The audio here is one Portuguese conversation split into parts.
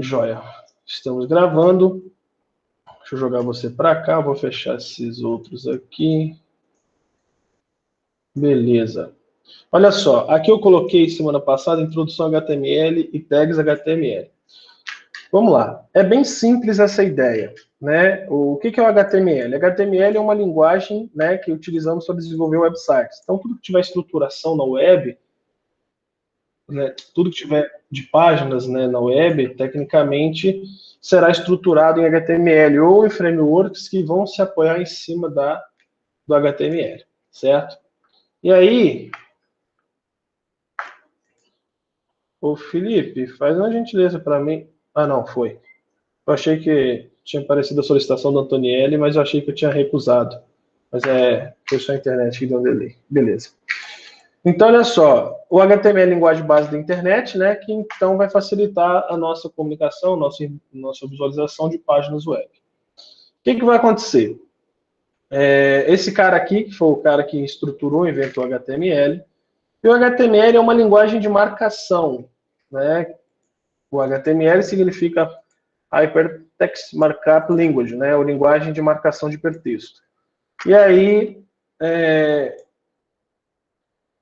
Joia. Estamos gravando. Deixa eu jogar você para cá. Vou fechar esses outros aqui. Beleza. Olha só. Aqui eu coloquei semana passada introdução HTML e tags HTML. Vamos lá. É bem simples essa ideia, né? O que é o HTML? HTML é uma linguagem, né, que utilizamos para desenvolver websites. Então, tudo que tiver estruturação na web, né, tudo que tiver de páginas, né, na web, tecnicamente, será estruturado em HTML ou em frameworks que vão se apoiar em cima do HTML, certo? E aí, ô Felipe, faz uma gentileza para mim. Ah, não, foi. Eu achei que tinha aparecido a solicitação do Antonielli, mas eu achei que eu tinha recusado. Mas foi só a internet que deu um delay. Beleza. Então, olha só, o HTML é a linguagem base da internet, né, que então vai facilitar a nossa comunicação, nossa visualização de páginas web. O que vai acontecer? Esse cara aqui, que foi o cara que estruturou, inventou o HTML, e o HTML é uma linguagem de marcação, né? O HTML significa Hypertext Markup Language, né, ou linguagem de marcação de hipertexto. E aí,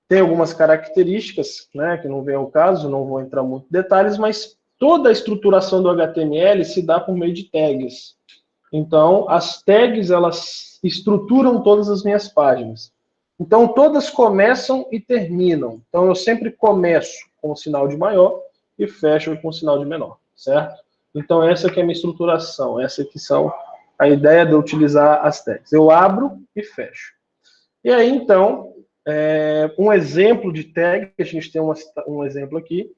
tem algumas características, né, que não vem ao caso, não vou entrar muito em detalhes, mas toda a estruturação do HTML se dá por meio de tags. Então, as tags, elas estruturam todas as minhas páginas. Então, todas começam e terminam. Então, eu sempre começo com o sinal de maior e fecho com o sinal de menor, certo? Então, essa que é a minha estruturação, essa que são a ideia de eu utilizar as tags. Eu abro e fecho. E aí, então, um exemplo de tag, a gente tem um exemplo aqui,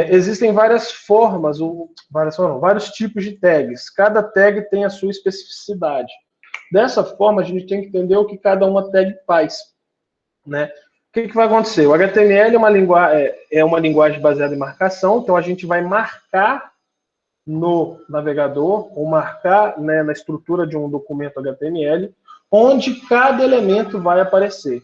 existem várias formas, vários tipos de tags. Cada tag tem a sua especificidade. Dessa forma, a gente tem que entender o que cada uma tag faz, né? O que vai acontecer? O HTML é uma linguagem baseada em marcação, então a gente vai marcar no navegador, ou marcar, né, na estrutura de um documento HTML, onde cada elemento vai aparecer.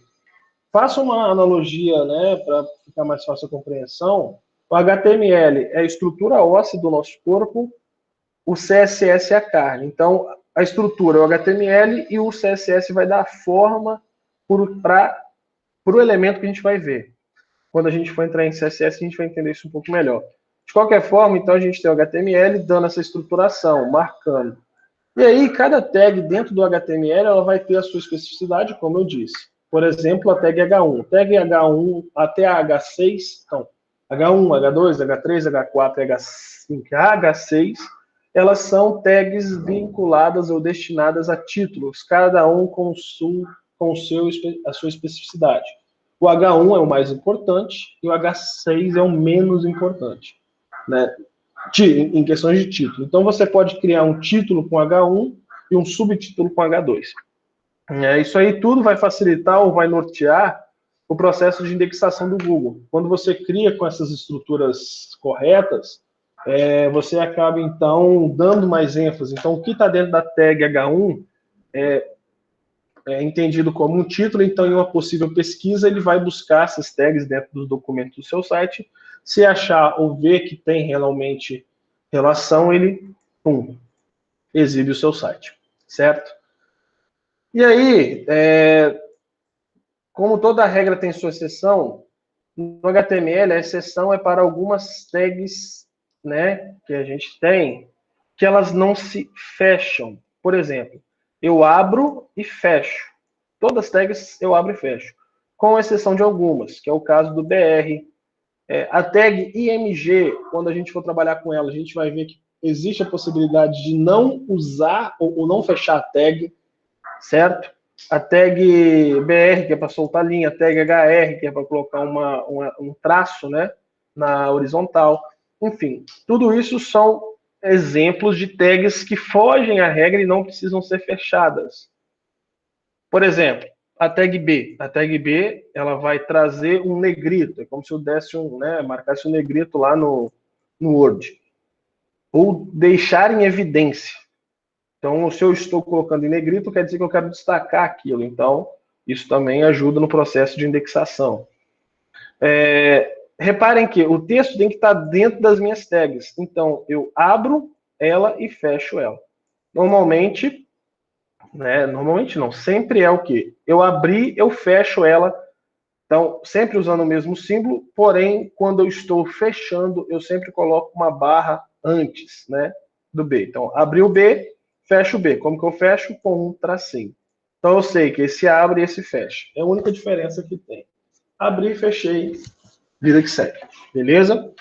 Faça uma analogia, né, para ficar mais fácil a compreensão. O HTML é a estrutura óssea do nosso corpo, o CSS é a carne. Então, a estrutura é o HTML e o CSS vai dar a forma para o elemento que a gente vai ver. Quando a gente for entrar em CSS, a gente vai entender isso um pouco melhor. De qualquer forma, então, a gente tem o HTML dando essa estruturação, marcando. E aí, cada tag dentro do HTML, ela vai ter a sua especificidade, como eu disse. Por exemplo, a tag H1. Tag H1 até a H6, então, H1, H2, H3, H4, H5, H6, elas são tags vinculadas ou destinadas a títulos, cada um com a sua especificidade. O H1 é o mais importante e o H6 é o menos importante, né? Em questões de título. Então, você pode criar um título com H1 e um subtítulo com H2. Isso aí tudo vai facilitar ou vai nortear o processo de indexação do Google. Quando você cria com essas estruturas corretas, você acaba, então, dando mais ênfase. Então, o que está dentro da tag H1 é entendido como um título, então, em uma possível pesquisa, ele vai buscar essas tags dentro dos documentos do seu site. Se achar ou ver que tem realmente relação, ele, exibe o seu site, certo? E aí, como toda regra tem sua exceção, no HTML a exceção é para algumas tags, né, que a gente tem, que elas não se fecham. Por exemplo, eu abro e fecho. Todas as tags eu abro e fecho, com exceção de algumas, que é o caso do BR. A tag IMG, quando a gente for trabalhar com ela, a gente vai ver que existe a possibilidade de não usar ou não fechar a tag, certo? A tag BR, que é para soltar linha, a tag HR, que é para colocar um traço, né, na horizontal. Enfim, tudo isso são exemplos de tags que fogem à regra e não precisam ser fechadas. Por exemplo, a tag B. A tag B, ela vai trazer um negrito. É como se eu desse marcasse um negrito lá no Word. Ou deixar em evidência. Então, se eu estou colocando em negrito, quer dizer que eu quero destacar aquilo. Então, isso também ajuda no processo de indexação. reparem que o texto tem que estar dentro das minhas tags. Então, eu abro ela e fecho ela. Normalmente, né, normalmente não, sempre é o quê? Eu abri, eu fecho ela. Então, sempre usando o mesmo símbolo, porém, quando eu estou fechando, eu sempre coloco uma barra antes, né, do B. Então, abri o B, fecho o B. Como que eu fecho? Com um tracinho. Então, eu sei que esse abre e esse fecha. É a única diferença que tem. Abri, fechei, vida que segue. Beleza?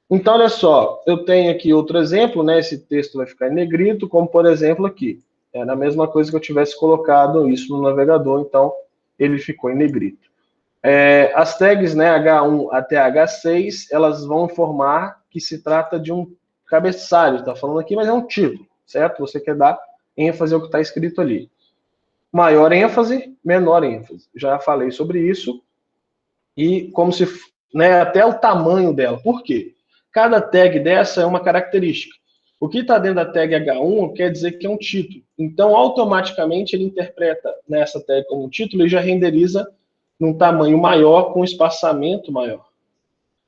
Então, olha só, eu tenho aqui outro exemplo, né? Esse texto vai ficar em negrito, como por exemplo aqui. É a mesma coisa que eu tivesse colocado isso no navegador, então ele ficou em negrito. As tags, né, H1 até H6, elas vão informar que se trata de um cabeçalho, está falando aqui, mas é um título, certo? Você quer dar ênfase ao que está escrito ali. Maior ênfase, menor ênfase. Já falei sobre isso. E como se, né, até o tamanho dela. Por quê? Cada tag dessa é uma característica. O que está dentro da tag H1 quer dizer que é um título. Então, automaticamente, ele interpreta nessa tag como um título e já renderiza num tamanho maior, com espaçamento maior.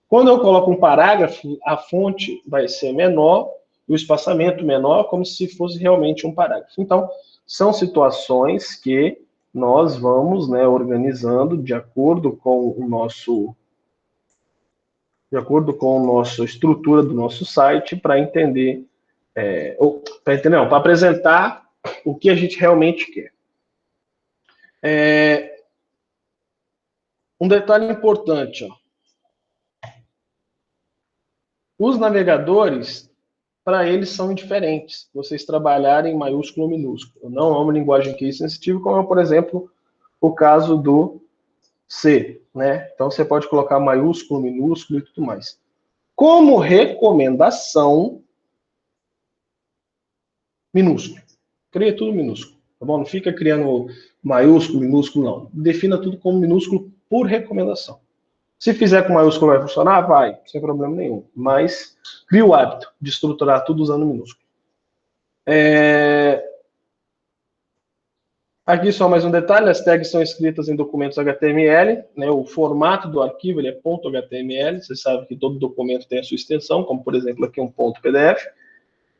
Quando eu coloco um parágrafo, a fonte vai ser menor, o espaçamento menor, como se fosse realmente um parágrafo. Então, são situações que nós vamos, né, organizando de acordo com o nosso, estrutura do nosso site para entender, para apresentar o que a gente realmente quer. Um detalhe importante, ó. Os navegadores, para eles, são indiferentes. Vocês trabalharem em maiúsculo ou minúsculo. Não é uma linguagem case sensitive, como é, por exemplo, o caso do C, né? Então, você pode colocar maiúsculo, minúsculo e tudo mais. Como recomendação, minúsculo. Cria tudo minúsculo, tá bom? Não fica criando maiúsculo, minúsculo, não. Defina tudo como minúsculo por recomendação. Se fizer com maiúsculo vai funcionar? Vai, sem problema nenhum. Mas cria o hábito de estruturar tudo usando minúsculo. Aqui só mais um detalhe, as tags são escritas em documentos HTML, né? O formato do arquivo ele é .html, você sabe que todo documento tem a sua extensão, como por exemplo aqui um .pdf,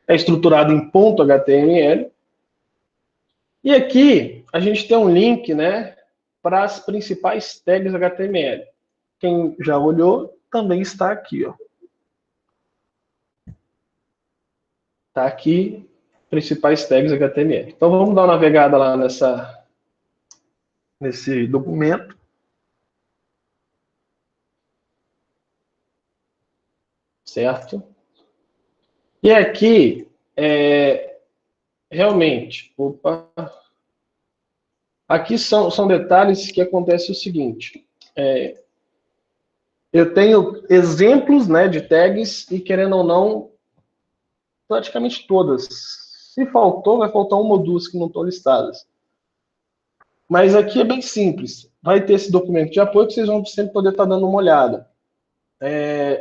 é estruturado em .html. E aqui a gente tem um link, né, para as principais tags HTML. Quem já olhou também está aqui, ó. Está aqui, principais tags HTML. Então vamos dar uma navegada lá nesse documento. Certo? E aqui, realmente, aqui são detalhes que acontece o seguinte, eu tenho exemplos, né, de tags e, querendo ou não, praticamente todas. Se faltou, vai faltar uma ou duas que não estão listadas. Mas aqui é bem simples. Vai ter esse documento de apoio que vocês vão sempre poder estar dando uma olhada.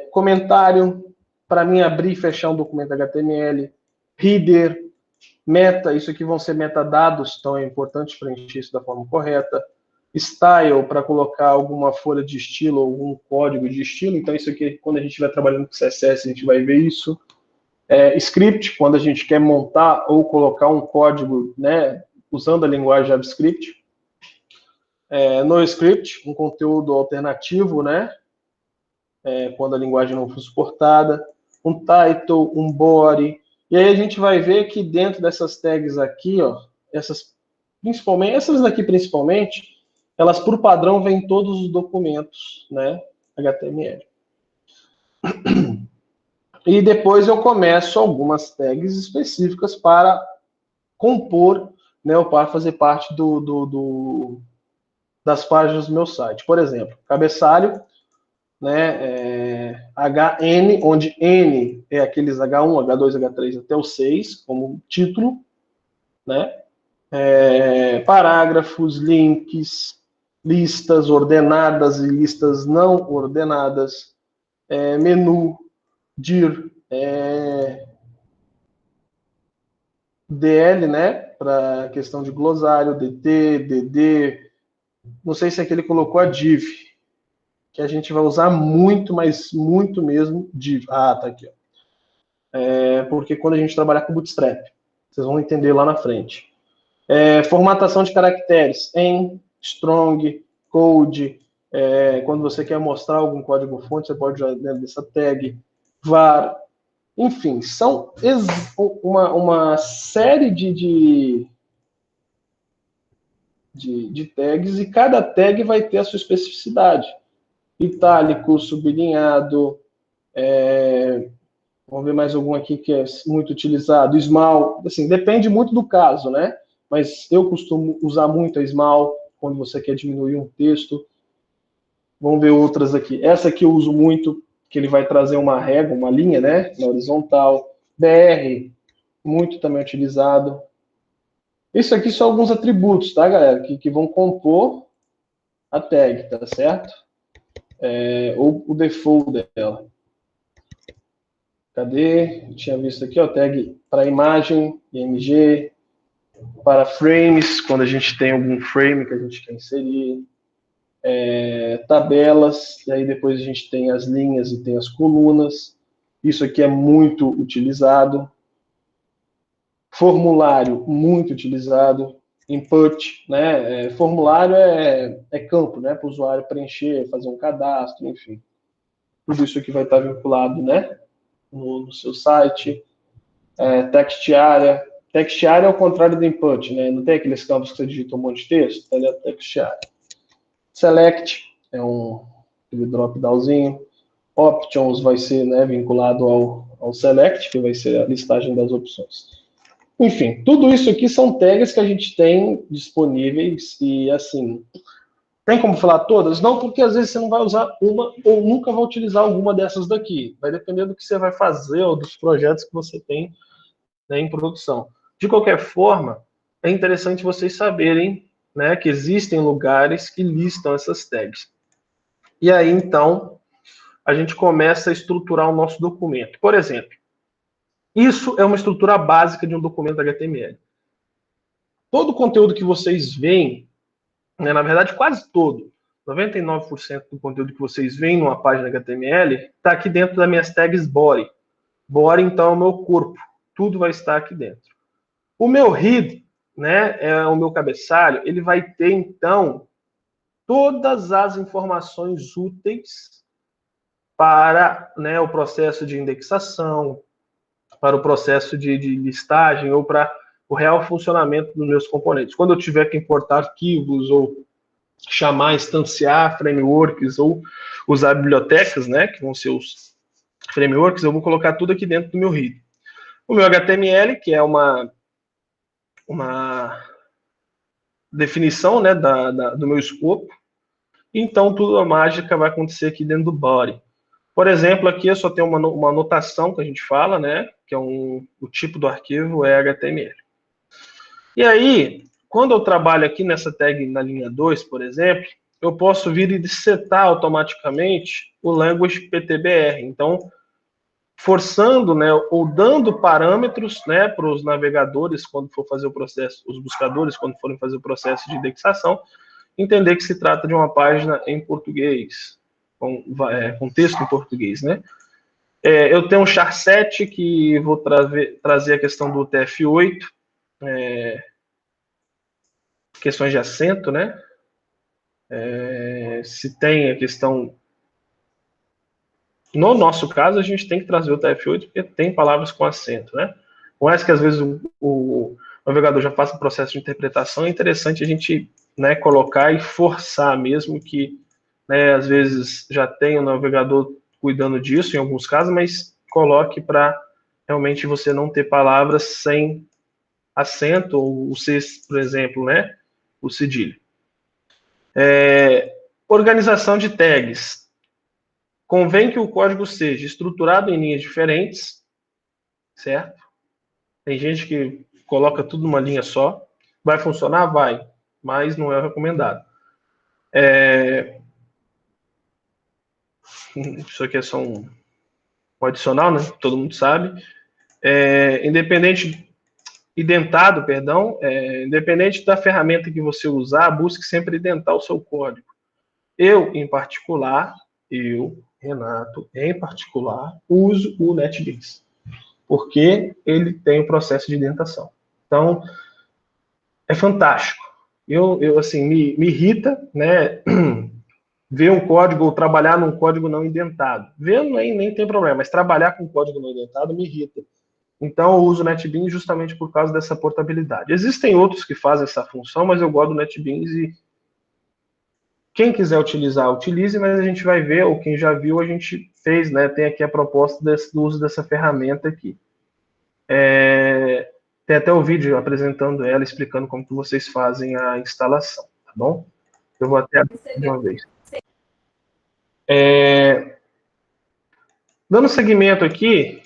Comentário, para mim abrir e fechar um documento HTML. Header, meta, isso aqui vão ser metadados, então é importante preencher isso da forma correta. Style, para colocar alguma folha de estilo, algum código de estilo, então isso aqui, quando a gente estiver trabalhando com CSS, a gente vai ver isso. Script, quando a gente quer montar ou colocar um código, né, usando a linguagem JavaScript. NoScript, um conteúdo alternativo, né, quando a linguagem não for suportada. Um title, um body. E aí a gente vai ver que dentro dessas tags aqui, ó, essas daqui principalmente, elas por padrão vêm em todos os documentos, né, HTML. E depois eu começo algumas tags específicas para compor, né, ou para fazer parte das páginas do meu site. Por exemplo, cabeçalho, né, HN, onde N é aqueles H1, H2, H3 até o 6, como título, né, parágrafos, links, listas ordenadas e listas não ordenadas, menu, dir, DL, né, para questão de glossário, DT, DD, não sei se aqui ele colocou a div, que a gente vai usar muito, mas muito mesmo, div. Ah, tá aqui, ó. Porque quando a gente trabalhar com Bootstrap, vocês vão entender lá na frente. Formatação de caracteres em strong, code. Quando você quer mostrar algum código-fonte, você pode usar dentro dessa tag, var. Enfim, são uma série de tags, e cada tag vai ter a sua especificidade. Itálico, sublinhado, vamos ver mais algum aqui que é muito utilizado, small, assim, depende muito do caso, né? Mas eu costumo usar muito a small quando você quer diminuir um texto. Vamos ver outras aqui. Essa aqui eu uso muito, que ele vai trazer uma régua, uma linha, né? Na horizontal. BR, muito também utilizado. Isso aqui são alguns atributos, tá, galera? Que vão compor a tag, tá certo? Ou o default dela. Cadê? Eu tinha visto aqui, ó, tag para imagem, IMG, para frames, quando a gente tem algum frame que a gente quer inserir. Tabelas, e aí depois a gente tem as linhas e tem as colunas. Isso aqui é muito utilizado. Formulário, muito utilizado. Input, né? Formulário é campo, né? Para o usuário preencher, fazer um cadastro, enfim. Tudo isso aqui vai estar vinculado, né? No seu site. Text area. Text area é o contrário do input, né? Não tem aqueles campos que você digita um monte de texto? Ele é text area. Select é aquele drop-downzinho. Options vai ser, né, vinculado ao select, que vai ser a listagem das opções. Enfim, tudo isso aqui são tags que a gente tem disponíveis e, assim, tem como falar todas? Não, porque às vezes você não vai usar uma ou nunca vai utilizar alguma dessas daqui. Vai depender do que você vai fazer ou dos projetos que você tem, né, em produção. De qualquer forma, é interessante vocês saberem, né, que existem lugares que listam essas tags. E aí, então, a gente começa a estruturar o nosso documento. Por exemplo, isso é uma estrutura básica de um documento HTML. Todo o conteúdo que vocês veem, né, na verdade, quase todo, 99% do conteúdo que vocês veem numa página HTML está aqui dentro das minhas tags body. Body, então, é o meu corpo. Tudo vai estar aqui dentro. O meu head, né, é o meu cabeçalho, ele vai ter, então, todas as informações úteis para, né, o processo de indexação, para o processo de listagem ou para o real funcionamento dos meus componentes. Quando eu tiver que importar arquivos ou chamar, instanciar frameworks ou usar bibliotecas, né, que vão ser os frameworks, eu vou colocar tudo aqui dentro do meu head. O meu HTML, que é uma definição, né, do meu escopo, então tudo a mágica vai acontecer aqui dentro do body. Por exemplo, aqui eu só tenho uma anotação que a gente fala, né, que é o tipo do arquivo é HTML. E aí, quando eu trabalho aqui nessa tag na linha 2, por exemplo, eu posso vir e setar automaticamente o language PTBR. Então, forçando, né, ou dando parâmetros, né, para os navegadores quando for fazer o processo, os buscadores quando forem fazer o processo de indexação, entender que se trata de uma página em português, com texto em português, né? Eu tenho um char7 que vou trazer a questão do TF8, questões de acento, né? Se tem a questão... No nosso caso, a gente tem que trazer o TF8 porque tem palavras com acento, né? Por mais que às vezes o navegador já faça o processo de interpretação, é interessante a gente, né, colocar e forçar mesmo que, né, às vezes já tem o navegador cuidando disso em alguns casos, mas coloque para realmente você não ter palavras sem acento, ou o C, por exemplo, né, o cedilha. Organização de tags. Convém que o código seja estruturado em linhas diferentes, certo? Tem gente que coloca tudo numa linha só. Vai funcionar? Vai, mas não é recomendado. Isso aqui é só um adicional, né? Todo mundo sabe. Independente da ferramenta que você usar, busque sempre identar o seu código. Eu, em particular, eu, Renato, em particular, uso o NetBeans, porque ele tem o processo de indentação. Então, é fantástico. Assim, me irrita, né, ver um código ou trabalhar num código não indentado. Ver nem tem problema, mas trabalhar com código não indentado me irrita. Então, eu uso o NetBeans justamente por causa dessa portabilidade. Existem outros que fazem essa função, mas eu gosto do NetBeans e quem quiser utilizar, utilize, mas a gente vai ver, ou quem já viu, a gente fez, né? Tem aqui a proposta do uso dessa ferramenta aqui. Tem até o vídeo apresentando ela, explicando como que vocês fazem a instalação, tá bom? Eu vou até abrir de uma vez. Dando seguimento aqui,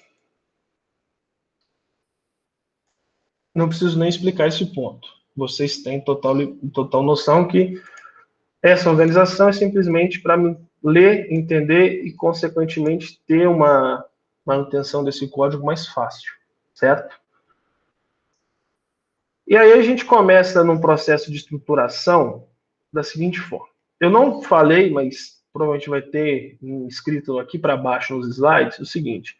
não preciso nem explicar esse ponto. Vocês têm total noção que essa organização é simplesmente para ler, entender e, consequentemente, ter uma manutenção desse código mais fácil, certo? E aí a gente começa num processo de estruturação da seguinte forma. Eu não falei, mas provavelmente vai ter escrito aqui para baixo nos slides, o seguinte.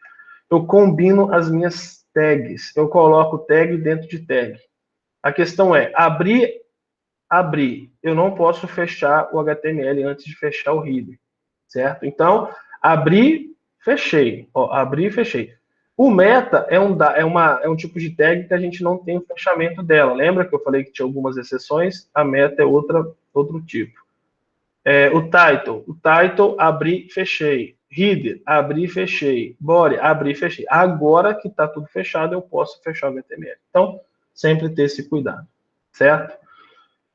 Eu combino as minhas tags. Eu coloco tag dentro de tag. A questão é, abrir. Eu não posso fechar o HTML antes de fechar o header, certo? Então, abri, fechei. Ó, abri, fechei. O meta é um tipo de tag que a gente não tem o fechamento dela. Lembra que eu falei que tinha algumas exceções? A meta é outro tipo. O title, abri, fechei. Header, abri, fechei. Body, abri, fechei. Agora que está tudo fechado, eu posso fechar o HTML. Então, sempre ter esse cuidado, certo?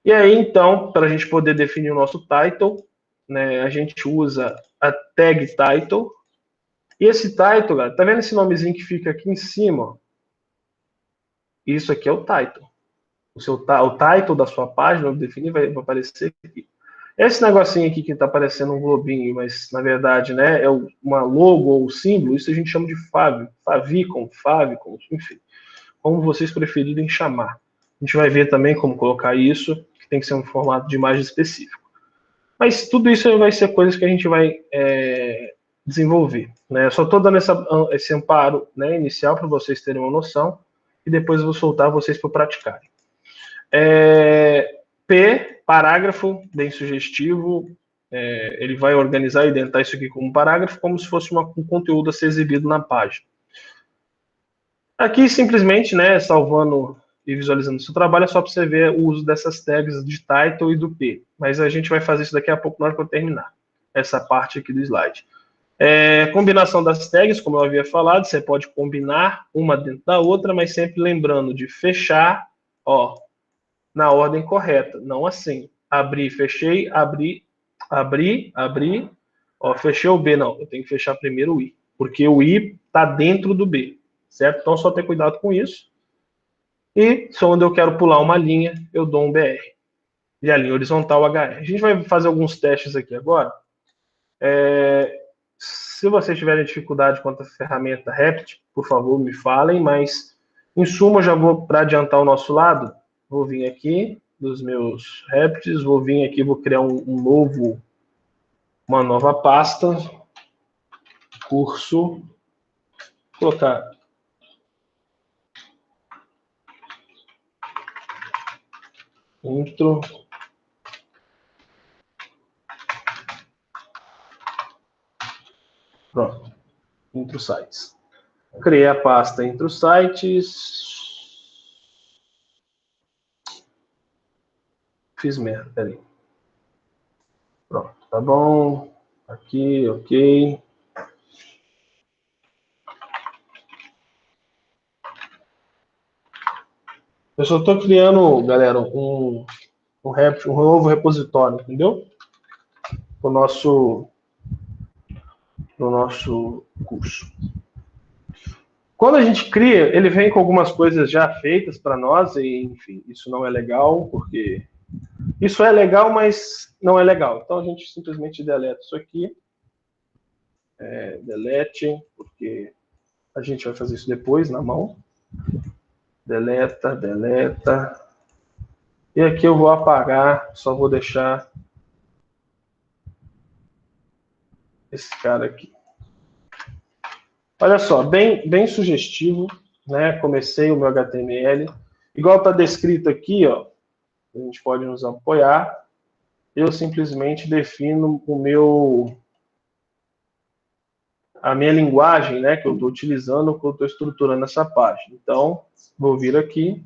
E aí, então, para a gente poder definir o nosso title, né, a gente usa a tag title. E esse title, galera, tá vendo esse nomezinho que fica aqui em cima? Isso aqui é o title. O title da sua página, definir, vai aparecer aqui. Esse negocinho aqui que está aparecendo um globinho, mas na verdade, né, é uma logo ou símbolo, isso a gente chama de favicon, enfim, como vocês preferirem chamar. A gente vai ver também como colocar isso, que tem que ser um formato de imagem específico. Mas tudo isso vai ser coisas que a gente vai desenvolver. Né? Eu só estou dando esse amparo, né, inicial para vocês terem uma noção e depois eu vou soltar vocês para praticarem. P, parágrafo, bem sugestivo. Ele vai organizar e indentar isso aqui como um parágrafo, como se fosse um conteúdo a ser exibido na página. Aqui, simplesmente, né, salvando e visualizando o seu trabalho, é só para você ver o uso dessas tags de title e do P. Mas a gente vai fazer isso daqui a pouco na hora que eu terminar essa parte aqui do slide. Combinação das tags, como eu havia falado, você pode combinar uma dentro da outra, mas sempre lembrando de fechar, ó, na ordem correta, não assim. Abri, fechei, abri, ó, fechei o B, não, eu tenho que fechar primeiro o I, porque o I está dentro do B, certo? Então, só ter cuidado com isso. E só onde eu quero pular uma linha, eu dou um BR. E a linha horizontal, HR. A gente vai fazer alguns testes aqui agora. Se vocês tiverem dificuldade quanto à ferramenta Rept, por favor, me falem, mas, em suma, já vou, para adiantar o nosso lado, vou vir aqui dos meus Repts, vou vir aqui, vou criar uma nova pasta, curso, vou colocar intro, pronto, intro sites. Criei a pasta intro sites, fiz merda, peraí. Pronto, tá bom, aqui, ok. Eu só estou criando, galera, um novo repositório, entendeu? Para o nosso curso. Quando a gente cria, ele vem com algumas coisas já feitas para nós, e, enfim, isso não é legal, porque isso é legal, mas não é legal. Então, a gente simplesmente deleta isso aqui. Delete, porque a gente vai fazer isso depois, na mão. Deleta. E aqui eu vou apagar, só vou deixar esse cara aqui. Olha só, bem sugestivo, né? Comecei o meu HTML. Igual está descrito aqui, ó, a gente pode nos apoiar. Eu simplesmente defino a minha linguagem, né, que eu estou utilizando, que eu estou estruturando essa página. Então, vou vir aqui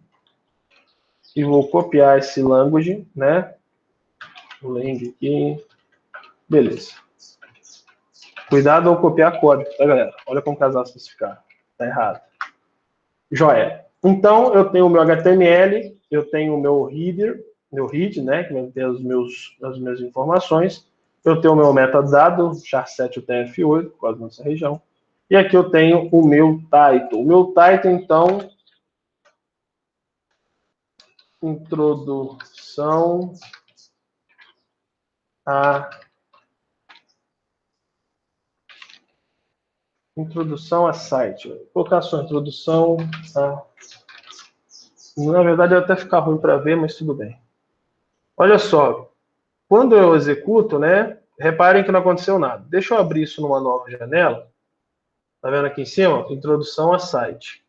e vou copiar esse language, né? O lang aqui. Beleza. Cuidado ao copiar código, tá, galera? Olha como que as aspas ficaram. Tá errado. Joia. Então, eu tenho o meu HTML, eu tenho o meu header, meu head, né, que vai ter as minhas informações. Eu tenho o meu metadado, char7 UTF-8, por causa da nossa região. E aqui eu tenho o meu title. O meu title, então, introdução a site. Vou colocar só introdução a... Na verdade, vai até ficar ruim para ver, mas tudo bem. Olha só, quando eu executo, né? Reparem que não aconteceu nada. Deixa eu abrir isso numa nova janela. Tá vendo aqui em cima? Introdução a site.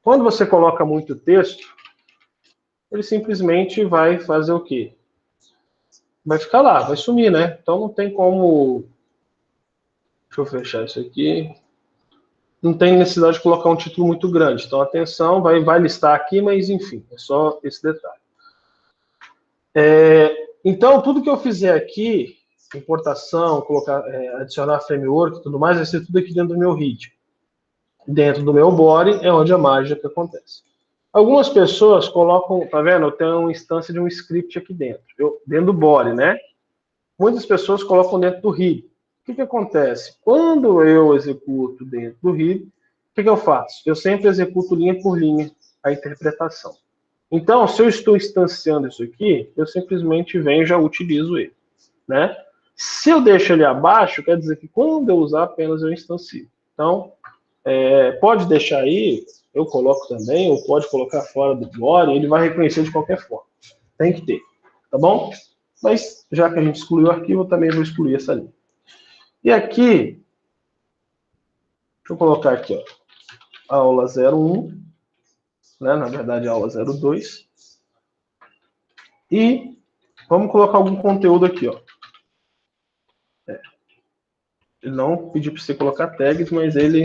Quando você coloca muito texto, ele simplesmente vai fazer o quê? Vai ficar lá, vai sumir, né? Então não tem como... Deixa eu fechar isso aqui. Não tem necessidade de colocar um título muito grande. Então, atenção, vai listar aqui, mas enfim, é só esse detalhe. Então, tudo que eu fizer aqui, importação, colocar, adicionar framework e tudo mais, vai ser tudo aqui dentro do meu read. Dentro do meu body é onde a mágica acontece. Algumas pessoas colocam, tá vendo? Eu tenho uma instância de um script aqui dentro. Dentro do body, né? Muitas pessoas colocam dentro do read. O que acontece? Quando eu executo dentro do read, o que eu faço? Eu sempre executo linha por linha a interpretação. Então, se eu estou instanciando isso aqui, eu simplesmente venho e já utilizo ele, né? Se eu deixo ele abaixo, quer dizer que quando eu usar, apenas eu instancio. Então, pode deixar aí, eu coloco também, ou pode colocar fora do body, ele vai reconhecer de qualquer forma. Tem que ter, tá bom? Mas, já que a gente excluiu o arquivo, eu também vou excluir essa linha. E aqui, deixa eu colocar aqui, ó, aula 01, né? Na verdade, aula 02. E vamos colocar algum conteúdo aqui, ó. Ele não pediu para você colocar tags, mas ele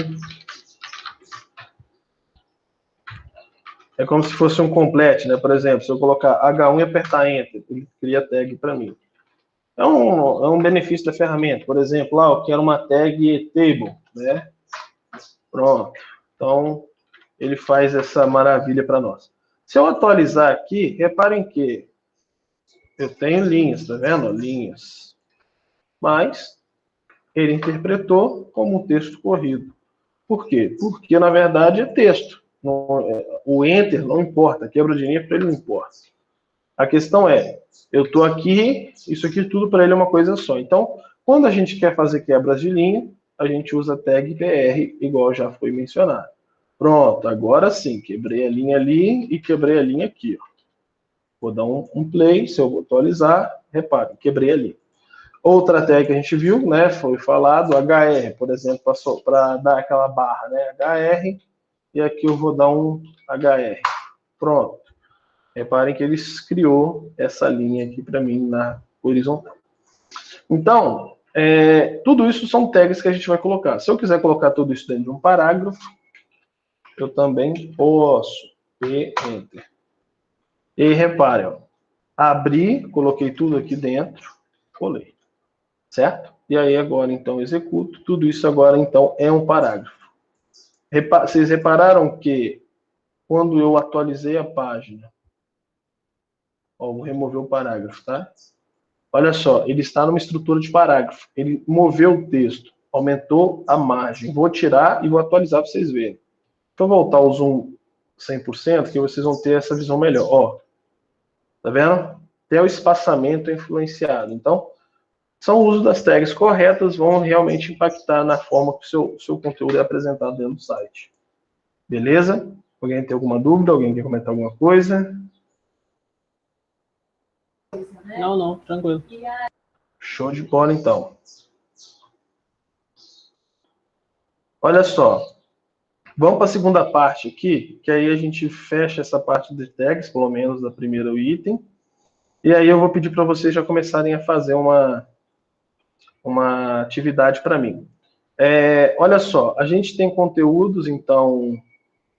é como se fosse um complete, né? Por exemplo, se eu colocar H1 e apertar Enter, ele cria tag para mim. É um benefício da ferramenta. Por exemplo, eu quero uma tag table, né? Pronto. Então, ele faz essa maravilha para nós. Se eu atualizar aqui, reparem que eu tenho linhas, tá vendo? Linhas. Mas ele interpretou como um texto corrido. Por quê? Porque, na verdade, é texto. O enter não importa, a quebra de linha para ele não importa. A questão é, eu estou aqui, isso aqui tudo para ele é uma coisa só. Então, quando a gente quer fazer quebras de linha, a gente usa tag br, igual já foi mencionado. Pronto, agora sim, quebrei a linha ali e quebrei a linha aqui. Ó. Vou dar um play, se eu atualizar, repare, quebrei a linha. Outra tag que a gente viu, né, foi falado, HR, por exemplo, passou para dar aquela barra, né, HR, e aqui eu vou dar um HR. Pronto. Reparem que ele criou essa linha aqui para mim na horizontal. Então, tudo isso são tags que a gente vai colocar. Se eu quiser colocar tudo isso dentro de um parágrafo, eu também posso. E Enter. E reparem, ó, abri, coloquei tudo aqui dentro, colei. Certo? E aí agora, então, executo. Tudo isso agora, então, é um parágrafo. Vocês repararam que quando eu atualizei a página, ó, vou remover o parágrafo, tá? Olha só, ele está numa estrutura de parágrafo. Ele moveu o texto, aumentou a margem. Vou tirar e vou atualizar para vocês verem. Deixa eu voltar o zoom 100%, que vocês vão ter essa visão melhor. Ó, tá vendo? Até o espaçamento é influenciado. Então, são o uso das tags corretas, vão realmente impactar na forma que o seu conteúdo é apresentado dentro do site. Beleza? Alguém tem alguma dúvida? Alguém quer comentar alguma coisa? Não, tranquilo. Show de bola, então. Olha só, vamos para a segunda parte aqui, que aí a gente fecha essa parte de tags, pelo menos da primeiro item, e aí eu vou pedir para vocês já começarem a fazer uma atividade para mim. Olha só, a gente tem conteúdos, então,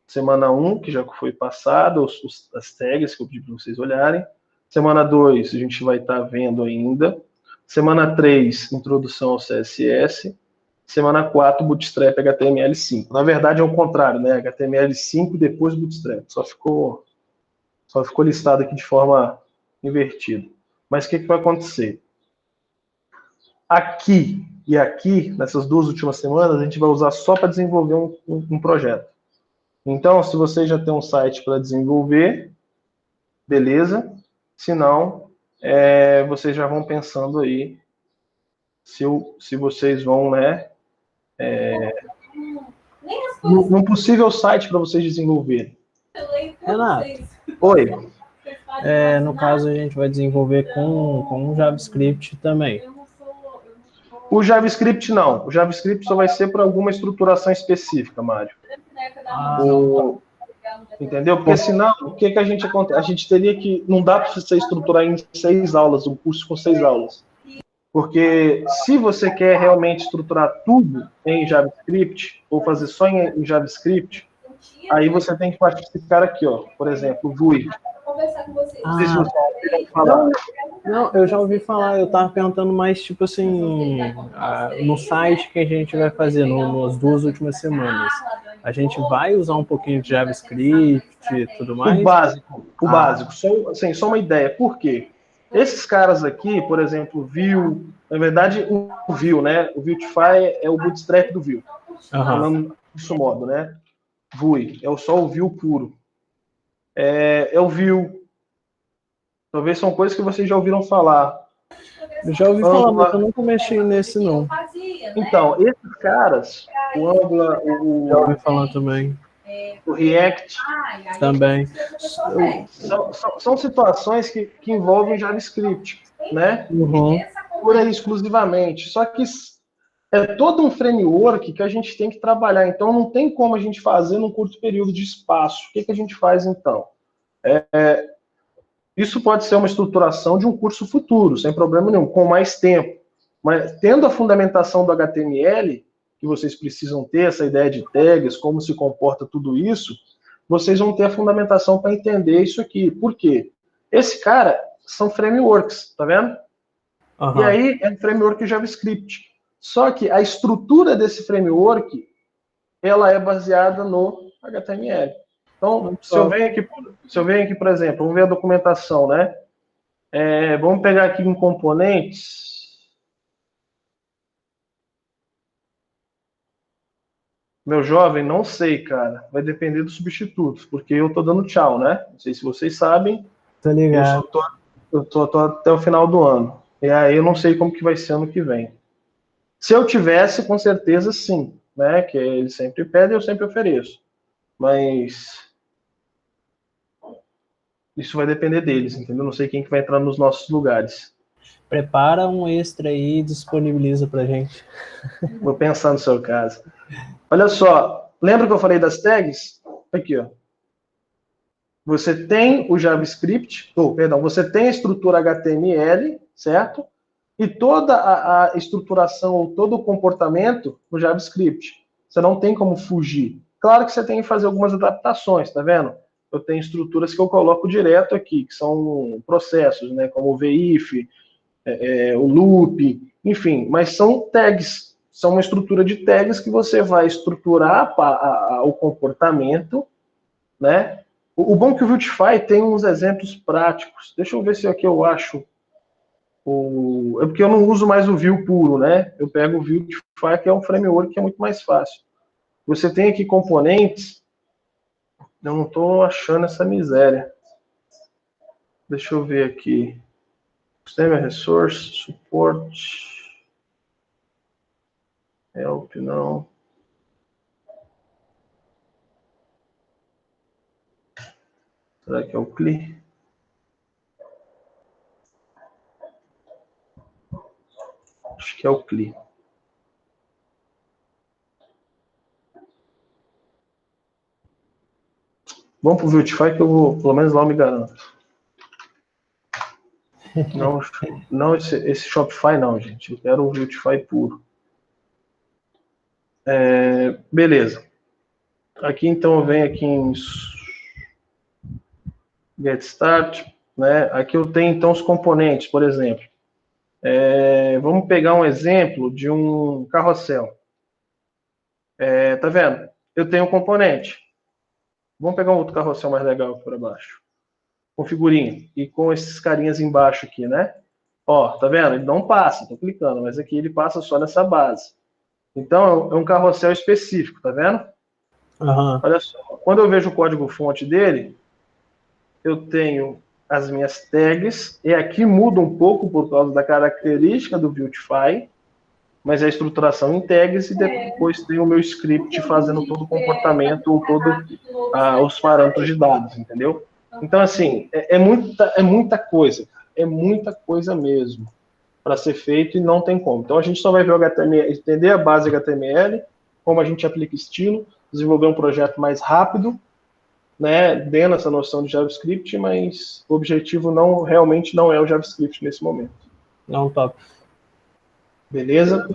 semana 1, que já foi passada, as tags que eu pedi para vocês olharem. Semana 2, a gente vai estar vendo ainda. Semana 3, introdução ao CSS. Semana 4, Bootstrap HTML5. Na verdade, é o contrário, né? HTML5 e depois Bootstrap. Só ficou listado aqui de forma invertida. Mas o que vai acontecer? Aqui e aqui, nessas 2 últimas semanas, a gente vai usar só para desenvolver um projeto. Então, se você já tem um site para desenvolver, beleza. Se não, vocês já vão pensando aí se vocês vão, né, num possível site para vocês desenvolverem. Renato, Oi. no caso a gente vai desenvolver com JavaScript também. O JavaScript não. O JavaScript só vai ser para alguma estruturação específica, Mário. Entendeu? Porque senão, o que a gente acontece? A gente teria que. Não dá para você estruturar em 6 aulas, um curso com 6 aulas. Porque se você quer realmente estruturar tudo em JavaScript, ou fazer só em JavaScript, aí você tem que partir desse cara aqui, ó. Por exemplo, o Vue. Não sei se você ouviu falar. Não, eu já ouvi falar, eu estava perguntando mais, tipo assim, no site que a gente vai fazer nas 2 últimas semanas. A gente vai usar um pouquinho de JavaScript e tudo mais? O básico. Só uma ideia. Por quê? Esses caras aqui, por exemplo, Vue, na verdade, o Vue, né? O Vuetify é o bootstrap do Vue. Falando disso modo, né? Vue, só o Vue puro. É o Vue. Talvez são coisas que vocês já ouviram falar. Eu já ouvi falar, mas eu nunca mexi nesse, não. Então, esses caras, o Angular, Já ouvi falar também. o React, também. São situações que envolvem JavaScript, né? Uhum. Pura e exclusivamente. Só que é todo um framework que a gente tem que trabalhar. Então, não tem como a gente fazer num curto período de espaço. O que a gente faz, então? Isso pode ser uma estruturação de um curso futuro, sem problema nenhum, com mais tempo. Mas tendo a fundamentação do HTML, que vocês precisam ter, essa ideia de tags, como se comporta tudo isso, vocês vão ter a fundamentação para entender isso aqui. Por quê? Esse cara são frameworks, tá vendo? E aí é um framework JavaScript. Só que a estrutura desse framework, ela é baseada no HTML. Então, se eu venho aqui, por exemplo, vamos ver a documentação, né? Vamos pegar aqui em componentes. Meu jovem, não sei, cara. Vai depender dos substitutos, porque eu tô dando tchau, né? Não sei se vocês sabem. Tô ligado. Eu tô até o final do ano. E aí eu não sei como que vai ser ano que vem. Se eu tivesse, com certeza sim, né? Que eles sempre pedem, eu sempre ofereço. Mas isso vai depender deles, entendeu? Não sei quem que vai entrar nos nossos lugares. Prepara um extra aí e disponibiliza pra gente. Vou pensar no seu caso. Olha só, lembra que eu falei das tags? Aqui, ó. Você tem o JavaScript, você tem a estrutura HTML, certo? E toda a estruturação, todo o comportamento no JavaScript. Você não tem como fugir. Claro que você tem que fazer algumas adaptações, tá vendo? Eu tenho estruturas que eu coloco direto aqui, que são processos, né? Como o VIF, o loop, enfim, mas são tags, são uma estrutura de tags que você vai estruturar o comportamento, né? O bom é que o Vuetify tem uns exemplos práticos. Deixa eu ver se aqui eu acho. É porque eu não uso mais o Vue puro, né? Eu pego o Vuetify, que é um framework que é muito mais fácil. Você tem aqui componentes. Eu não estou achando essa miséria. Deixa eu ver aqui. System Resource, Support. Help, não. Será que é o CLI? Acho que é o CLI. Vamos pro Beautify que eu vou, pelo menos lá eu me garanto. Não esse Shopify não, gente. Eu quero o Beautify puro. Beleza. Aqui então eu venho aqui em Get Start, né? Aqui eu tenho então os componentes, por exemplo. Vamos pegar um exemplo de um carrossel. Tá vendo? Eu tenho um componente. Vamos pegar um outro carrossel mais legal aqui para baixo. Com figurinha. E com esses carinhas embaixo aqui, né? Ó, tá vendo? Ele não passa, tô clicando, mas aqui ele passa só nessa base. Então, é um carrossel específico, tá vendo? Uhum. Olha só. Quando eu vejo o código-fonte dele, eu tenho as minhas tags, e aqui muda um pouco por causa da característica do Beautify, mas é a estruturação em tags, e depois tem o meu script fazendo todo o comportamento, ou todos os parâmetros de dados, entendeu? Então, assim, é muita coisa, é muita coisa mesmo para ser feito e não tem como. Então, a gente só vai ver o HTML, entender a base HTML, como a gente aplica estilo, desenvolver um projeto mais rápido, né, dando essa noção de JavaScript, mas o objetivo realmente não é o JavaScript nesse momento. Não, top. Beleza?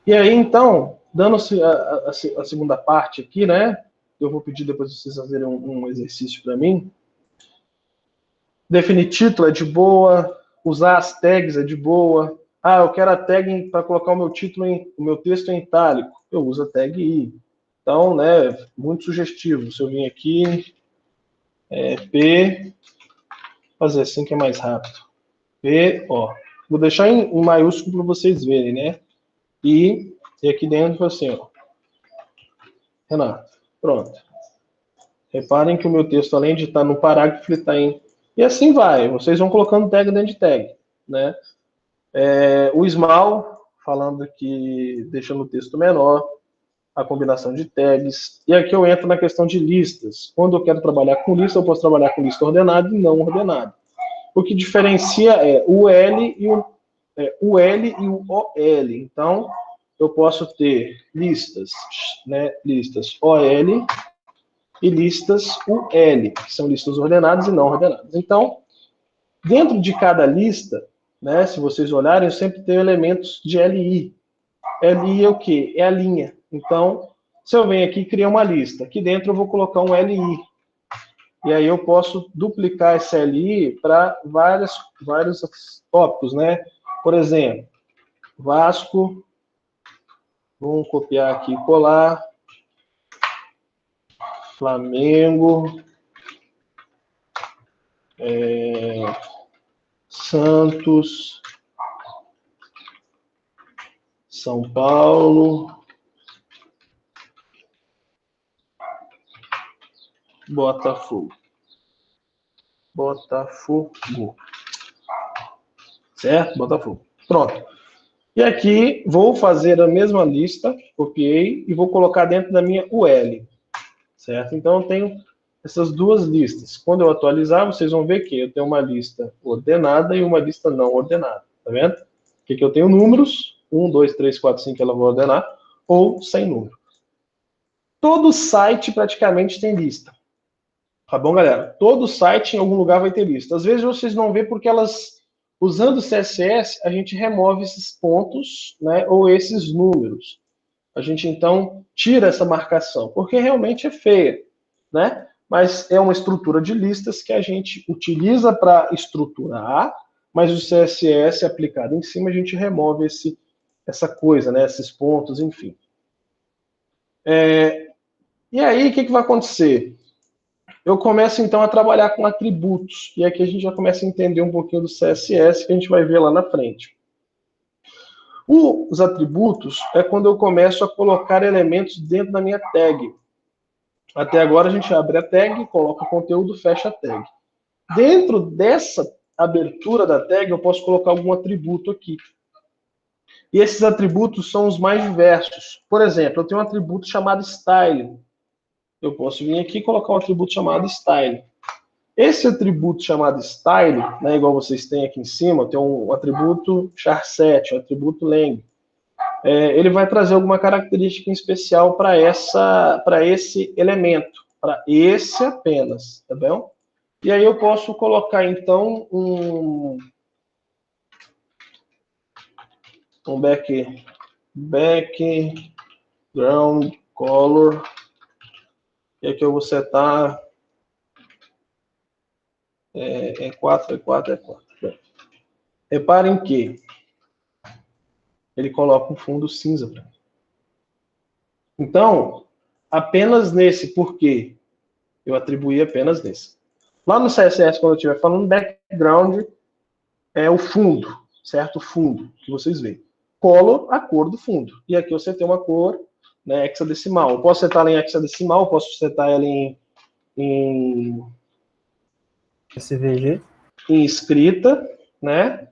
E aí, então, dando-se a segunda parte aqui, né, eu vou pedir depois vocês fazerem um exercício para mim. Definir título é de boa, usar as tags é de boa. Ah, eu quero a tag para colocar o meu texto em itálico. Eu uso a tag I. Então, né, muito sugestivo. Se eu vim aqui, P, fazer assim que é mais rápido. P, ó. Vou deixar em maiúsculo para vocês verem, né? E aqui dentro, assim, ó. Renato, pronto. Reparem que o meu texto, além de estar no parágrafo, ele está em... E assim vai. Vocês vão colocando tag dentro de tag, né? O small, falando que deixando o texto menor, a combinação de tags. E aqui eu entro na questão de listas. Quando eu quero trabalhar com lista, eu posso trabalhar com lista ordenada e não ordenada. O que diferencia é o L e o OL. Então, eu posso ter listas, né, listas OL e listas UL, que são listas ordenadas e não ordenadas. Então, dentro de cada lista, né, se vocês olharem, eu sempre tenho elementos de LI. LI é o quê? É a linha. Então, se eu venho aqui e criar uma lista, aqui dentro eu vou colocar um LI. E aí eu posso duplicar esse LI para vários tópicos, né? Por exemplo, Vasco, vamos copiar aqui e colar, Flamengo, Santos, São Paulo, Botafogo. Certo? Botafogo. Pronto. E aqui vou fazer a mesma lista, copiei, e vou colocar dentro da minha UL. Certo? Então eu tenho essas duas listas. Quando eu atualizar, vocês vão ver que eu tenho uma lista ordenada e uma lista não ordenada. Tá vendo? Aqui eu tenho números, 1, 2, 3, 4, 5, ela vai ordenar, ou sem número. Todo site praticamente tem lista. Tá bom, galera? Todo site em algum lugar vai ter lista. Às vezes vocês não vê porque elas, usando o CSS, a gente remove esses pontos, né, ou esses números. A gente, então, tira essa marcação, porque realmente é feia, né? Mas é uma estrutura de listas que a gente utiliza para estruturar, mas o CSS aplicado em cima, a gente remove essa coisa, né? Esses pontos, enfim. E aí, o que vai acontecer? Eu começo, então, a trabalhar com atributos. E aqui a gente já começa a entender um pouquinho do CSS, que a gente vai ver lá na frente. Os atributos é quando eu começo a colocar elementos dentro da minha tag. Até agora a gente abre a tag, coloca o conteúdo, fecha a tag. Dentro dessa abertura da tag, eu posso colocar algum atributo aqui. E esses atributos são os mais diversos. Por exemplo, eu tenho um atributo chamado style. Eu posso vir aqui e colocar um atributo chamado style. Esse atributo chamado style, né, igual vocês têm aqui em cima, tem um atributo charset, um atributo lang. Ele vai trazer alguma característica em especial para esse elemento, para esse apenas, tá bom? E aí eu posso colocar, então, um background color, e aqui eu vou setar 4. Reparem que ele coloca um fundo cinza para mim. Então, apenas nesse, por quê? Eu atribuí apenas nesse. Lá no CSS, quando eu estiver falando, background é o fundo, certo? O fundo, que vocês veem. Color, a cor do fundo. E aqui você tem uma cor, né, hexadecimal. Eu posso setar ela em hexadecimal, eu posso setar ela em SVG. Em escrita, né?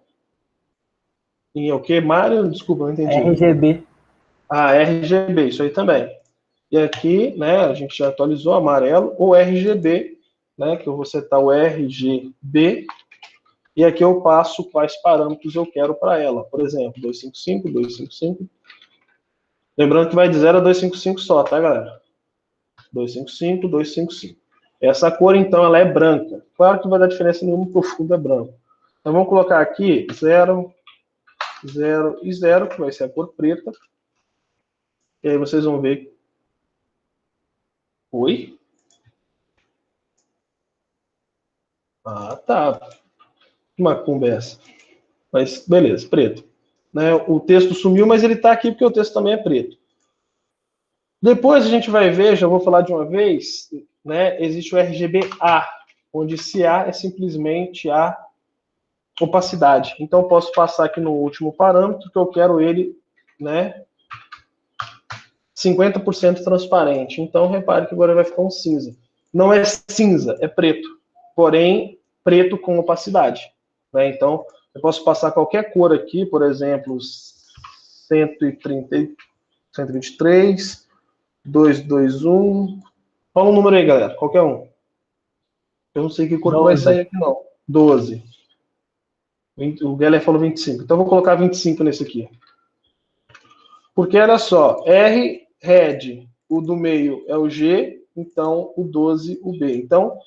Em o que, Mário? Desculpa, não entendi. RGB. Ah, RGB, isso aí também. E aqui, né, a gente já atualizou amarelo, ou RGB, né, que eu vou setar o RGB, e aqui eu passo quais parâmetros eu quero para ela. Por exemplo, 255, 255. Lembrando que vai de 0 a 255 só, tá, galera? 255, 255. Essa cor, então, ela é branca. Claro que não vai dar diferença nenhuma, porque o fundo é branco. Então, vamos colocar aqui 0, 0 e 0, que vai ser a cor preta. E aí vocês vão ver. Oi? Ah, tá. Que macumba é essa? Mas, beleza, preto. Né? O texto sumiu, mas ele está aqui porque o texto também é preto. Depois a gente vai ver, já vou falar de uma vez, né? Existe o RGBA, onde esse A é simplesmente a opacidade. Então, eu posso passar aqui no último parâmetro, que eu quero ele, né, 50% transparente. Então, repare que agora vai ficar um cinza. Não é cinza, é preto. Porém, preto com opacidade. Né? Então, eu posso passar qualquer cor aqui, por exemplo, 130, 123, 221. Fala um número aí, galera. Qualquer um. Eu não sei que cor que vai sair aqui, não. 12. O Geller falou 25. Então, eu vou colocar 25 nesse aqui. Porque, olha só, R, red, o do meio é o G, então o 12, o B. Então,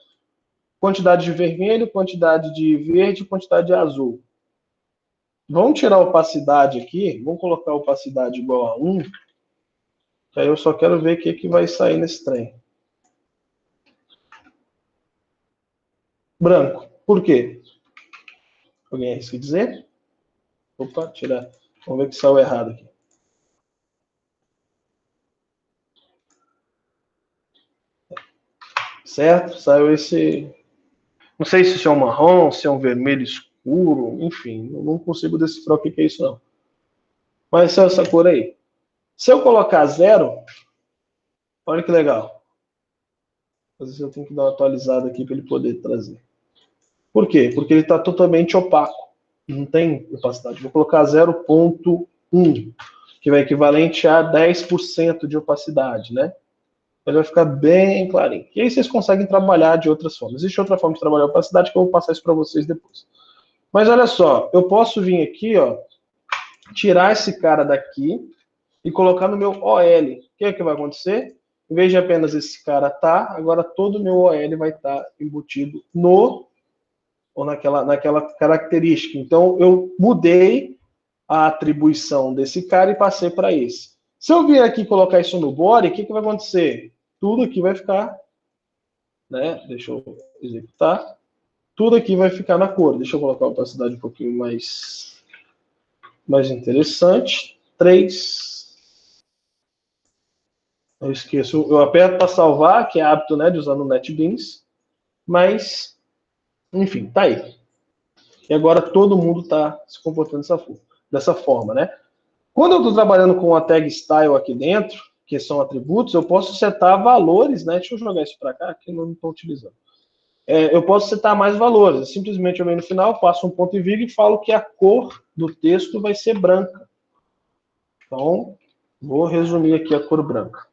quantidade de vermelho, quantidade de verde, quantidade de azul. Vamos tirar a opacidade aqui, vamos colocar a opacidade igual a 1, que aí eu só quero ver o que vai sair nesse trem. Branco. Por quê? Alguém arrisca dizer? Opa, tirar. Vamos ver que saiu errado aqui. Certo? Saiu esse... Não sei se isso é um marrom, se é um vermelho escuro, enfim, eu não consigo decifrar o que é isso não. Mas é essa cor aí. Se eu colocar 0, olha que legal. Às vezes eu tenho que dar uma atualizada aqui para ele poder trazer. Por quê? Porque ele está totalmente opaco. Não tem opacidade. Vou colocar 0,1, que vai equivalente a 10% de opacidade, né? Ele vai ficar bem clarinho. E aí vocês conseguem trabalhar de outras formas. Existe outra forma de trabalhar a opacidade que eu vou passar isso para vocês depois. Mas olha só, eu posso vir aqui, ó, tirar esse cara daqui e colocar no meu OL. O que é que vai acontecer? Em vez de apenas esse cara tá, agora todo o meu OL vai estar embutido no ou naquela característica. Então, eu mudei a atribuição desse cara e passei para esse. Se eu vier aqui e colocar isso no body, o que vai acontecer? Tudo aqui vai ficar, né? Deixa eu executar. Tudo aqui vai ficar na cor. Deixa eu colocar a opacidade um pouquinho mais interessante. 3. Eu esqueço. Eu aperto para salvar, que é hábito, né, de usar no NetBeans. Mas, enfim, tá aí. E agora todo mundo está se comportando dessa forma, né? Quando eu estou trabalhando com a tag style aqui dentro, que são atributos, eu posso setar valores, né? Deixa eu jogar isso para cá, que eu não estou utilizando. Eu posso setar mais valores. Simplesmente eu venho no final, passo um ponto e vírgula e falo que a cor do texto vai ser branca. Então, vou resumir aqui a cor branca.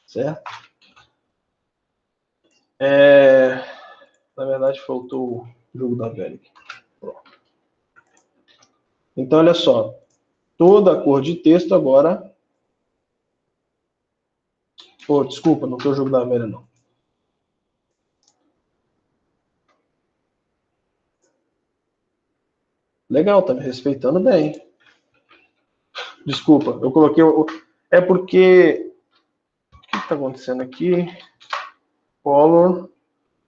Certo? Na verdade, faltou o jogo da velha. Então, olha só. toda a cor de texto agora... Oh, desculpa, não tem o jogo da velha, não. Legal, tá me respeitando bem. Desculpa, eu coloquei... É porque... O que está acontecendo aqui? Color.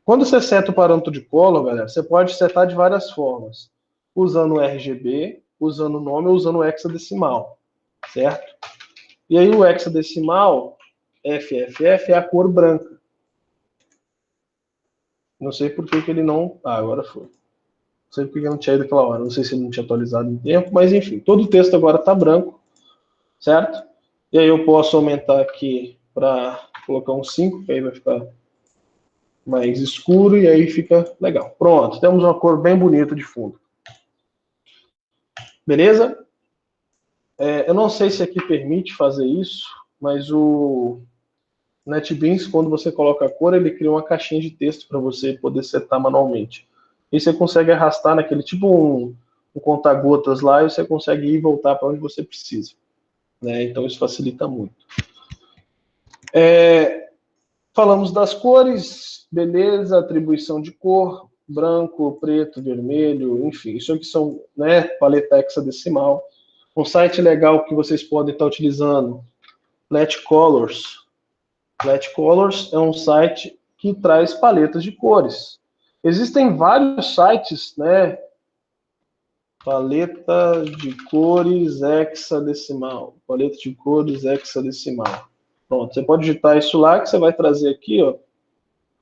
Quando você seta o parâmetro de color, galera, você pode setar de várias formas. Usando o RGB, usando o nome ou usando o hexadecimal. Certo? E aí o hexadecimal, FFF, é a cor branca. Não sei por que ele não... Ah, agora foi. Não sei por que ele não tinha ido aquela hora. Não sei se ele não tinha atualizado em tempo, mas enfim. Todo o texto agora está branco. Certo? E aí eu posso aumentar aqui para colocar um 5, que aí vai ficar mais escuro e aí fica legal. Pronto, temos uma cor bem bonita de fundo. Beleza? Eu não sei se aqui permite fazer isso, mas o NetBeans, quando você coloca a cor, ele cria uma caixinha de texto para você poder setar manualmente. E você consegue arrastar naquele tipo um conta-gotas lá e você consegue ir e voltar para onde você precisa. Né? Então isso facilita muito. Falamos das cores, beleza, atribuição de cor, branco, preto, vermelho, enfim, isso aqui são, né, paleta hexadecimal. Um site legal que vocês podem estar utilizando, Let Colors. Let Colors é um site que traz paletas de cores. Existem vários sites, né, paleta de cores hexadecimal, paleta de cores hexadecimal. Pronto, você pode digitar isso lá, que você vai trazer aqui, ó,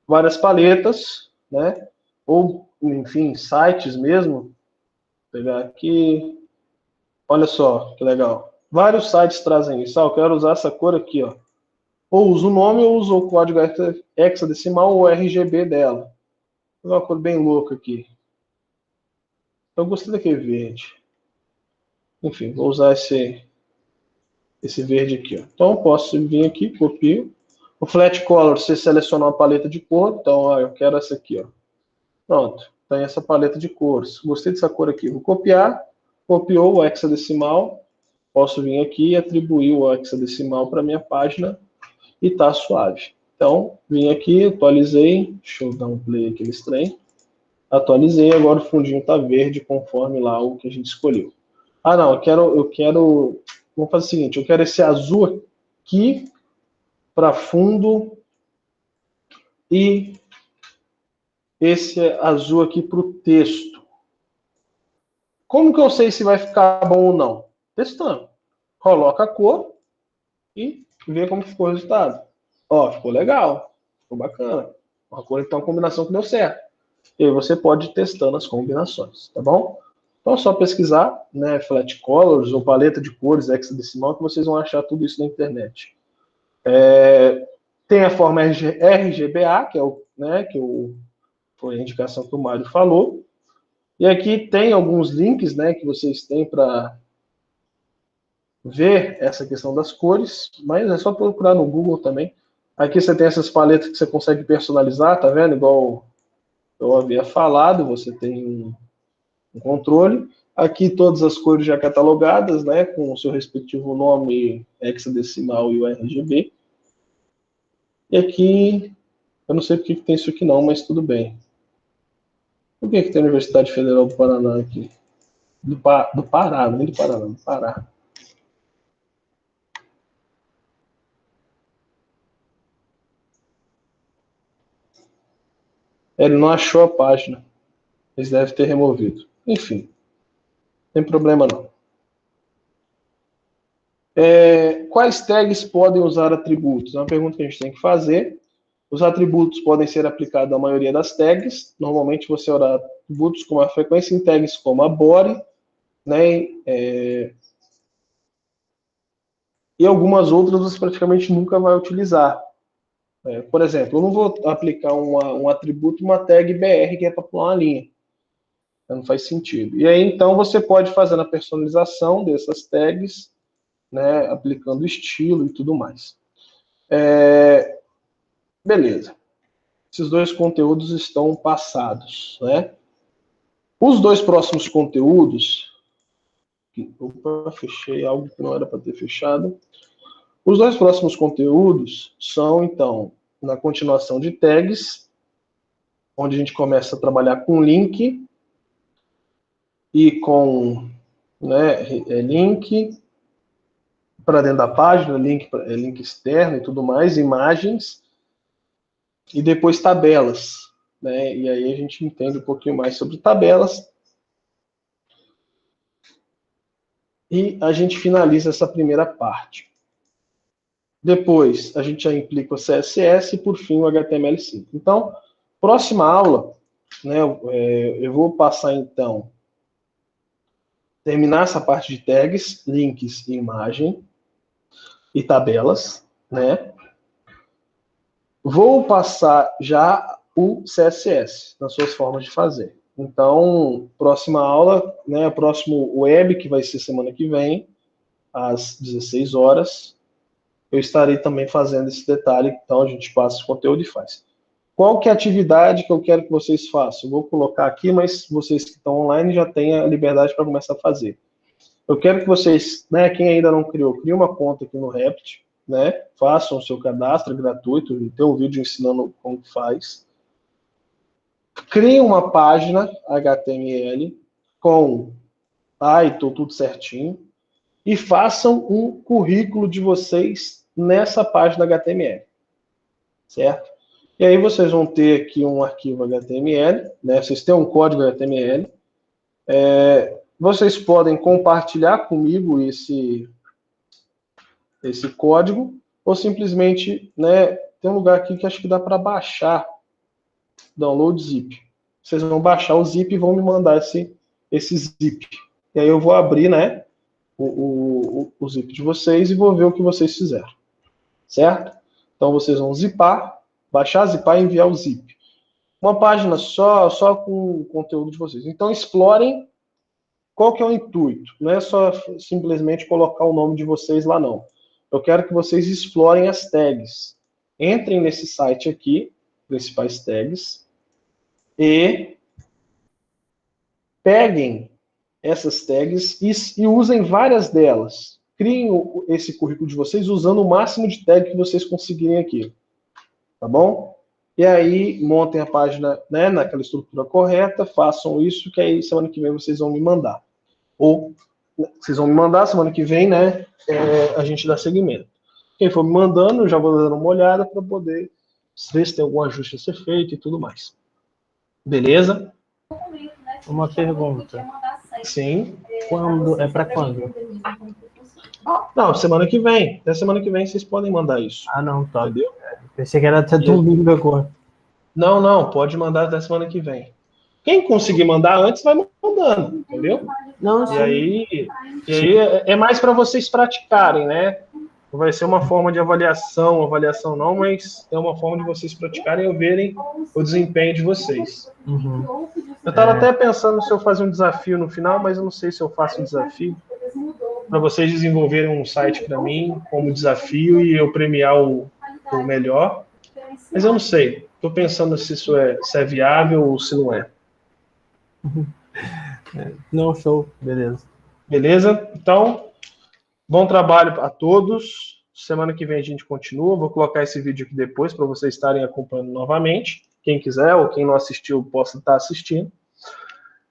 várias paletas, né? Ou, enfim, sites mesmo. Vou pegar aqui. Olha só, que legal. Vários sites trazem isso. Eu quero usar essa cor aqui, ó. Ou uso o nome, ou uso o código hexadecimal ou RGB dela. Uma cor bem louca aqui. Eu gostei daquele verde. Enfim, vou usar esse verde aqui, ó. Então, eu posso vir aqui, copio. O Flat Color, você seleciona uma paleta de cor. Então, ó, eu quero essa aqui, ó. Pronto, tem essa paleta de cores. Gostei dessa cor aqui. Vou copiar. Copiou o hexadecimal. Posso vir aqui e atribuir o hexadecimal para minha página e tá suave. Então, vim aqui, atualizei. Deixa eu dar um play aqui nesse trem. Atualizei, agora o fundinho tá verde conforme lá o que a gente escolheu. Ah, não, eu quero... Vamos fazer o seguinte, eu quero esse azul aqui para fundo e esse azul aqui para o texto. Como que eu sei se vai ficar bom ou não? Testando. Coloca a cor e vê como ficou o resultado. Ó, ficou legal, ficou bacana. Uma cor, então, combinação que deu certo. E aí você pode ir testando as combinações, tá bom? Então é só pesquisar, né, Flat Colors ou paleta de cores hexadecimal que vocês vão achar tudo isso na internet. Tem a forma RGBA, que é o, né, foi a indicação que o Mário falou. E aqui tem alguns links, né, que vocês têm para ver essa questão das cores, mas é só procurar no Google também. Aqui você tem essas paletas que você consegue personalizar, tá vendo? Igual eu havia falado, você tem um controle. Aqui todas as cores já catalogadas, né, com o seu respectivo nome hexadecimal e o RGB. E aqui, eu não sei porque que tem isso aqui não, mas tudo bem. Por que tem a Universidade Federal do Paraná aqui? Do Pará, nem do Paraná, do Pará. Ele não achou a página. Eles devem ter removido. Enfim, não tem problema não. Quais tags podem usar atributos? É uma pergunta que a gente tem que fazer. Os atributos podem ser aplicados à maioria das tags. Normalmente você usa atributos com uma frequência em tags como a body, né? E algumas outras você praticamente nunca vai utilizar. Por exemplo, eu não vou aplicar um atributo, uma tag BR, que é para pular uma linha. Não faz sentido. E aí, então, você pode fazer a personalização dessas tags, né, aplicando estilo e tudo mais. Beleza. Esses dois conteúdos estão passados, né? Os dois próximos conteúdos, Opa, fechei algo que não era para ter fechado. Os 2 próximos conteúdos são, então, na continuação de tags, onde a gente começa a trabalhar com link e com, né, link para dentro da página, link externo e tudo mais, imagens, e depois tabelas, né? E aí a gente entende um pouquinho mais sobre tabelas. E a gente finaliza essa primeira parte. Depois, a gente já implica o CSS e, por fim, o HTML5. Então, próxima aula, né, eu vou passar, então, terminar essa parte de tags, links e imagem e tabelas, né? Vou passar já o CSS nas suas formas de fazer. Então, próxima aula, né, próximo web, que vai ser semana que vem, às 16 horas, eu estarei também fazendo esse detalhe, então a gente passa o conteúdo e faz. Qual que é a atividade que eu quero que vocês façam? Eu vou colocar aqui, mas vocês que estão online já têm a liberdade para começar a fazer. Eu quero que vocês, né, quem ainda não criou, crie uma conta aqui no Replit, né, façam o seu cadastro gratuito, tem um vídeo ensinando como faz. Criem uma página HTML com title, tudo certinho, e façam um currículo de vocês nessa página HTML, certo? E aí vocês vão ter aqui um arquivo HTML, né? Vocês têm um código HTML, vocês podem compartilhar comigo esse código, ou simplesmente, né, tem um lugar aqui que acho que dá para baixar, download zip. Vocês vão baixar o zip e vão me mandar esse zip. E aí eu vou abrir, né, o zip de vocês e vou ver o que vocês fizeram, certo? Então vocês vão zipar, baixar, zipar e enviar o zip. Uma página só com o conteúdo de vocês. Então explorem qual que é o intuito. Não é só simplesmente colocar o nome de vocês lá, não. Eu quero que vocês explorem as tags. Entrem nesse site aqui, principais tags, e peguem essas tags e usem várias delas. Criem esse currículo de vocês usando o máximo de tag que vocês conseguirem aqui. Tá bom? E aí, montem a página, né, naquela estrutura correta, façam isso, que aí semana que vem vocês vão me mandar. Ou vocês vão me mandar, semana que vem, né, a gente dá seguimento. Quem for me mandando, eu já vou dando uma olhada para poder ver se tem algum ajuste a ser feito e tudo mais. Beleza? Uma pergunta. Sim. Quando? É para quando? Não, semana que vem. Até semana que vem vocês podem mandar isso. Ah, não, tá. Entendeu? Pensei que era até domingo agora. Não, pode mandar até semana que vem. Quem conseguir mandar antes, vai mandando, entendeu? Não, E aí é mais para vocês praticarem, né? Não vai ser uma forma de avaliação não, mas é uma forma de vocês praticarem e verem o desempenho de vocês. Uhum. Eu estava até pensando se eu fazer um desafio no final, mas eu não sei se eu faço um desafio para vocês desenvolverem um site para mim como desafio e eu premiar o melhor. Mas eu não sei. Estou pensando se isso é viável ou se não é. Não, show. Beleza. Beleza? Então, bom trabalho a todos. Semana que vem a gente continua. Vou colocar esse vídeo aqui depois para vocês estarem acompanhando novamente. Quem quiser ou quem não assistiu possa estar assistindo.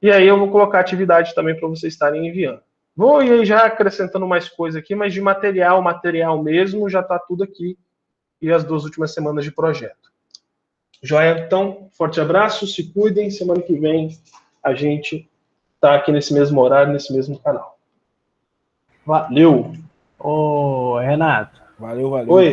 E aí eu vou colocar atividade também para vocês estarem enviando. Vou ir já acrescentando mais coisa aqui, mas de material mesmo, já está tudo aqui. E as 2 últimas semanas de projeto. Joia? Então, forte abraço, se cuidem. Semana que vem a gente está aqui nesse mesmo horário, nesse mesmo canal. Valeu! Ô, Renato. Valeu. Oi.